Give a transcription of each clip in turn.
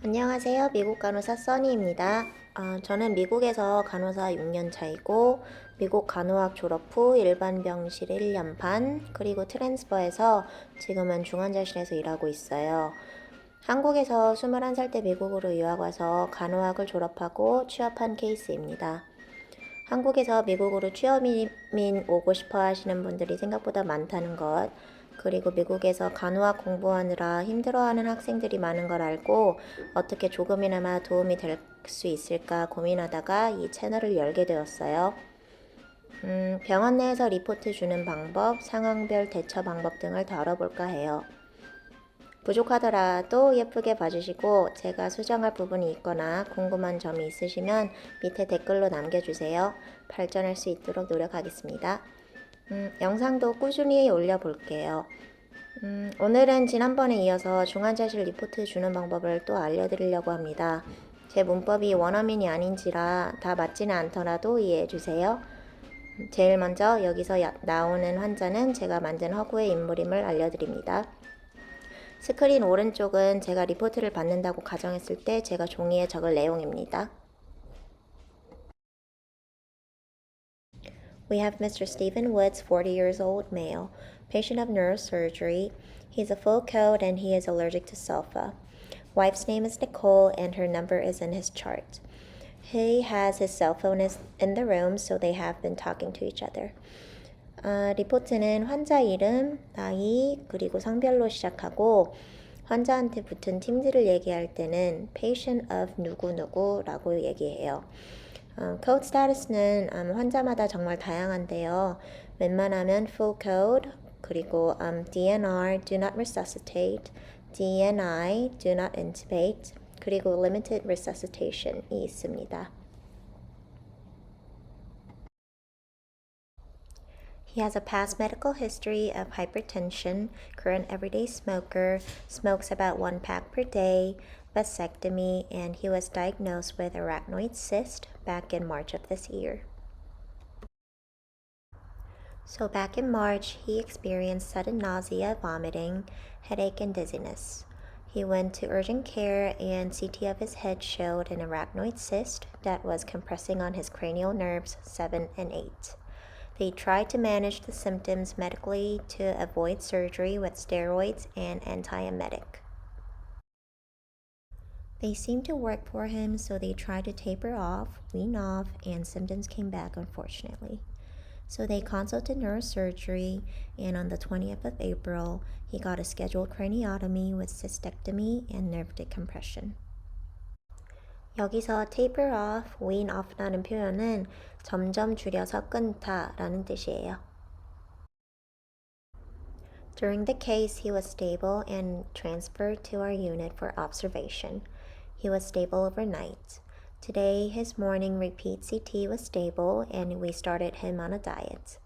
안녕하세요. 미국 간호사 써니입니다. 저는 미국에서 간호사 6년 차이고 미국 간호학 졸업 후 일반 병실 1년 반 그리고 트랜스퍼해서 지금은 중환자실에서 일하고 있어요. 한국에서 21살 때 미국으로 유학 와서 간호학을 졸업하고 취업한 케이스입니다. 한국에서 미국으로 취업이민 오고 싶어 하시는 분들이 생각보다 많다는 것, 그리고 미국에서 간호학 공부하느라 힘들어하는 학생들이 많은 걸 알고 어떻게 조금이나마 도움이 될 수 있을까 고민하다가 이 채널을 열게 되었어요. 병원 내에서 리포트 주는 방법, 상황별 대처 방법 등을 다뤄볼까 해요. 부족하더라도 예쁘게 봐주시고 제가 수정할 부분이 있거나 궁금한 점이 있으시면 밑에 댓글로 남겨주세요. 발전할 수 있도록 노력하겠습니다. 영상도 꾸준히 올려볼게요. 오늘은 지난번에 이어서 중환자실 리포트 주는 방법을 또 알려드리려고 합니다. 제 문법이 원어민이 아닌지라 다 맞지는 않더라도 이해해주세요. 제일 먼저 여기서 나오는 환자는 제가 만든 허구의 인물임을 알려드립니다. 스크린 오른쪽은 제가 리포트를 받는다고 가정했을 때 제가 종이에 적을 내용입니다. We have Mr. Stephen Woods, 40 years old, male, patient of neurosurgery. He's a full code and he is allergic to sulfa. Wife's name is Nicole and her number is in his chart. He has his cell phone in the room, so they have been talking to each other. 리포트는 환자 이름, 나이, 그리고 성별로 시작하고 환자한테 붙은 팀들을 얘기할 때는 patient of 누구누구라고 얘기해요. code status는 환자마다 정말 다양한데요. 웬만하면 full code, 그리고 DNR, do not resuscitate, DNI, do not intubate, 그리고 limited resuscitation이 있습니다. He has a past medical history of hypertension, current everyday smoker, smokes about 1 pack per day, vasectomy, and he was diagnosed with arachnoid cyst back in March of this year. So back in March, he experienced sudden nausea, vomiting, headache, and dizziness. He went to urgent care and CT of his head showed an arachnoid cyst that was compressing on his cranial nerves 7 and 8. They tried to manage the symptoms medically to avoid surgery with steroids and antiemetic. They seemed to work for him, so they tried to taper off, wean off, and symptoms came back unfortunately. So they consulted neurosurgery, and on the 20th of April, he got a scheduled craniotomy with cystectomy and nerve decompression. 여기서 taper off, wean off라는 표현은 점점 줄여서 끊다라는 뜻이에요. During the case, he was stable and transferred to our unit for observation. He was stable overnight. Today, his morning repeat CT was stable and we started him on a diet.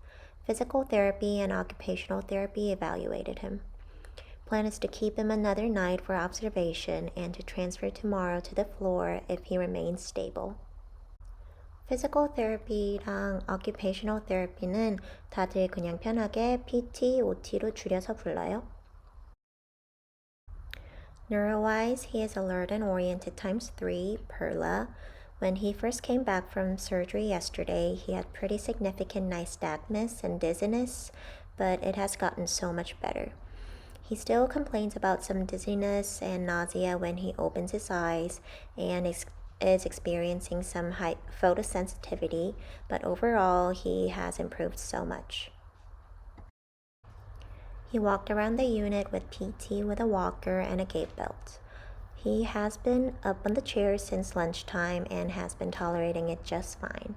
Physical therapy and occupational therapy evaluated him. Plan is to keep him another night for observation and to transfer tomorrow to the floor if he remains stable. Physical therapy랑 occupational therapy는 다들 그냥 편하게 PT, OT로 줄여서 불러요. Neuro-wise, he is alert and oriented times 3, PERLA. When he first came back from surgery yesterday, he had pretty significant nystagmus and dizziness, but it has gotten so much better. He still complains about some dizziness and nausea when he opens his eyes and is experiencing some high photosensitivity, but overall he has improved so much. He walked around the unit with PT with a walker and a gait belt. He has been up on the chair since lunchtime and has been tolerating it just fine.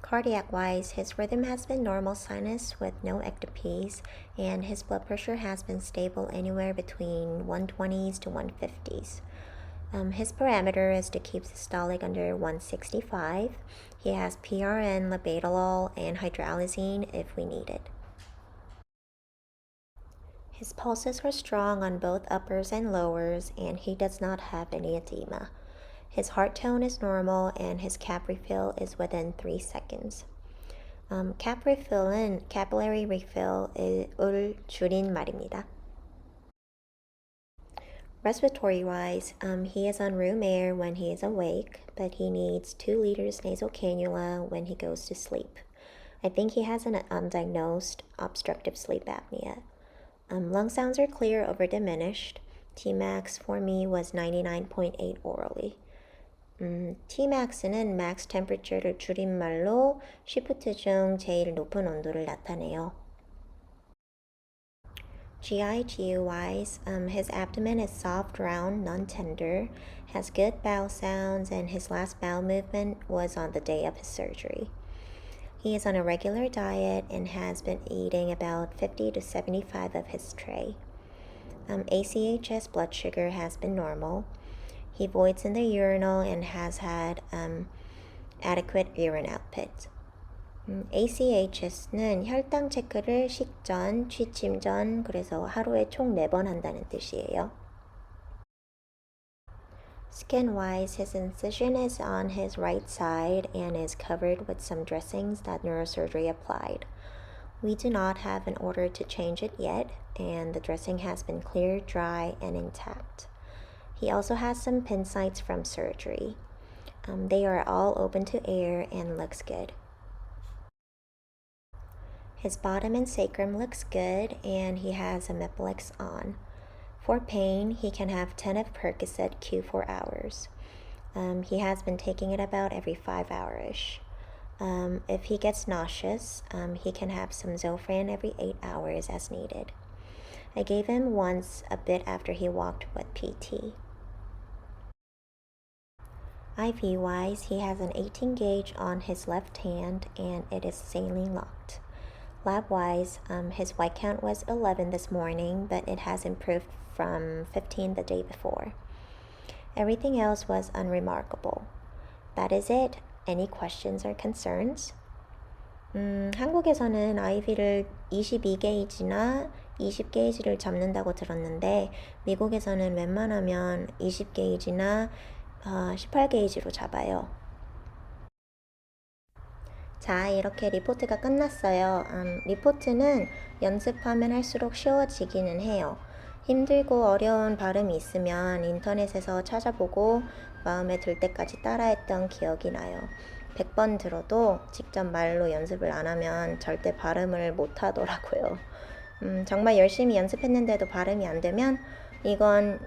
Cardiac-wise, his rhythm has been normal sinus with no ectopies, and his blood pressure has been stable anywhere between 120s to 150s. His parameter is to keep systolic under 165. He has PRN, labetalol, and hydralazine if we need it. His pulses were strong on both uppers and lowers, and he does not have any edema. His heart tone is normal and his cap refill is within 3 seconds. cap refill은 capillary refill을 줄인 말입니다. Respiratory-wise, he is on room air when he is awake, but he needs 2 liters nasal cannula when he goes to sleep. I think he has an undiagnosed obstructive sleep apnea. Lung sounds are clear over diminished. Tmax for me was 99.8 orally. Tmax는 max temperature를 줄임말로 시프트 중 제일 높은 온도를 나타내요. GI-GU-wise, his abdomen is soft, round, non-tender, has good bowel sounds, and his last bowel movement was on the day of his surgery. He is on a regular diet and has been eating about 50 to 75 of his tray. ACHS blood sugar has been normal. He voids in the urinal and has had adequate urine output. ACHS는 혈당 체크를 식전, 취침 전, 그래서 하루에 총 4번 한다는 뜻이에요. Skin-wise, his incision is on his right side and is covered with some dressings that neurosurgery applied. We do not have an order to change it yet, and the dressing has been clear, dry, and intact. He also has some pin sites from surgery. They are all open to air and looks good. His bottom and sacrum looks good, and he has a Meplex on. For pain, he can have 10 of Percocet Q4 hours. He has been taking it about every 5 hours. If he gets nauseous, he can have some Zofran every 8 hours as needed. I gave him once a bit after he walked with PT. IV-wise, he has an 18 gauge on his left hand and it is saline locked. Lab-wise, his white count was 11 this morning, but it has improved from 15 the day before. Everything else was unremarkable. That is it. Any questions or concerns? 한국에서는 IV를 22게이지나 20게이지를 잡는다고 들었는데 미국에서는 웬만하면 20게이지나 18게이지로 잡아요. 자, 이렇게 리포트가 끝났어요. 리포트는 연습하면 할수록 쉬워지기는 해요. 힘들고 어려운 발음이 있으면 인터넷에서 찾아보고 마음에 들 때까지 따라했던 기억이 나요. 100번 들어도 직접 말로 연습을 안 하면 절대 발음을 못 하더라고요. 정말 열심히 연습했는데도 발음이 안 되면 이건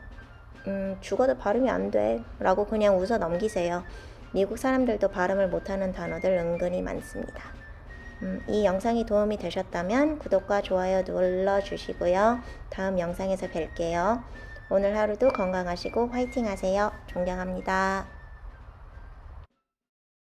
죽어도 발음이 안 돼 라고 그냥 웃어 넘기세요. 미국 사람들도 발음을 못하는 단어들 은근히 많습니다. 이 영상이 도움이 되셨다면 구독과 좋아요 눌러주시고요. 다음 영상에서 뵐게요. 오늘 하루도 건강하시고 화이팅 하세요. 존경합니다.